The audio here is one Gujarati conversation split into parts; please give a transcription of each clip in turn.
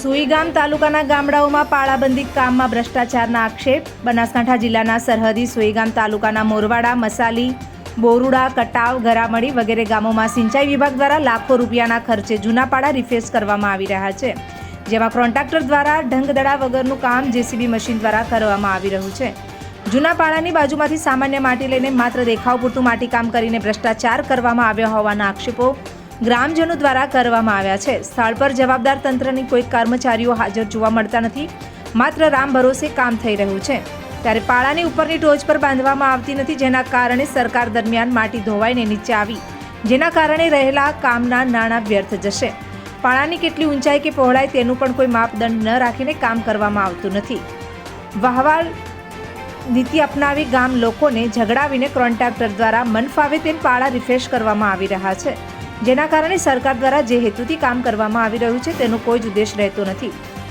સુઈગામ તાલુકાના ગામડાઓમાં પાળાબંધી કામમાં ભ્રષ્ટાચારના આક્ષેપ। બનાસકાંઠા જિલ્લાના સરહદી સુઈગામ તાલુકાના મોરવાડા, મસાલી, બોરુડા, કટાવ, ગરામડી વગેરે ગામોમાં સિંચાઈ વિભાગ દ્વારા લાખો રૂપિયાના ખર્ચે જૂના પાળા રિફેસ કરવામાં આવી રહ્યા છે, જેમાં કોન્ટ્રાક્ટર દ્વારા ઢંગધડા વગરનું કામ જેસીબી મશીન દ્વારા કરવામાં આવી રહ્યું છે। જૂના પાળાની બાજુમાંથી સામાન્ય માટી લઈને માત્ર દેખાવ પૂરતું માટીકામ કરીને ભ્રષ્ટાચાર કરવામાં આવ્યો હોવાના આક્ષેપો ગ્રામજનો દ્વારા કરવામાં આવ્યા છે। સ્થળ પર જવાબદાર તંત્રની કોઈ કર્મચારીઓ હાજર જોવા મળતા નથી, માત્ર રામ ભરોસે કામ થઈ રહ્યું છે। ત્યારે પાળાની ઉપરની ટોચ પર બાંધવામાં આવતી નથી, જેના કારણે સરકાર દરમિયાન માટી ધોવાઈને નીચે આવી, જેના કારણે રહેલા કામના નાણાં વ્યર્થ જશે। પાળાની કેટલી ઊંચાઈ કે પહોળાઈ તેનું પણ કોઈ માપદંડ ન રાખીને કામ કરવામાં આવતું નથી। વાહવાલ નીતિ અપનાવી ગામ લોકોને ઝઘડાવીને કોન્ટ્રાક્ટર દ્વારા મનફાવે તેમ પાળા રિફેસ કરવામાં આવી રહ્યા છે, જેના કારણે સરકાર દ્વારા જે હેતુથી કામ કરવામાં આવી રહ્યું છે તેનો કોઈ જ ઉદ્દેશ રહેતો નથી।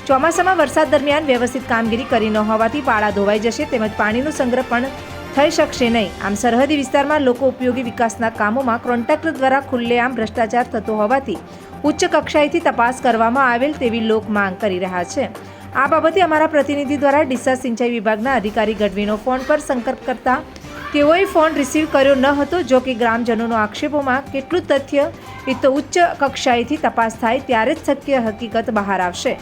ચોમાસામાં વરસાદ દરમિયાન વ્યવસ્થિત કામગીરી કરી ન હોવાથી પાળા ધોવાઈ જશે, તેમજ પાણીનો સંગ્રહ પણ થઈ શકશે નહીં। આમ સરહદી વિસ્તારમાં લોકો ઉપયોગી વિકાસના કામોમાં કોન્ટ્રાક્ટર દ્વારા ખુલ્લેઆમ ભ્રષ્ટાચાર થતો હોવાથી ઉચ્ચ કક્ષાએથી તપાસ કરવામાં આવેલ તેવી લોક માંગ કરી રહ્યા છે। આ બાબતે અમારા પ્રતિનિધિ દ્વારા ડીસા સિંચાઈ વિભાગના અધિકારી ગઢવીનો ફોન પર સંપર્ક કરતા તેઓએ ફોન રિસીવ કર્યો ન હતો। જો કે ગ્રામજનોનો આક્ષેપોમાં કેટલું તથ્ય એ તો ઉચ્ચ કક્ષાએથી તપાસ થાય ત્યારે જ શક્ય હકીકત બહાર આવશે।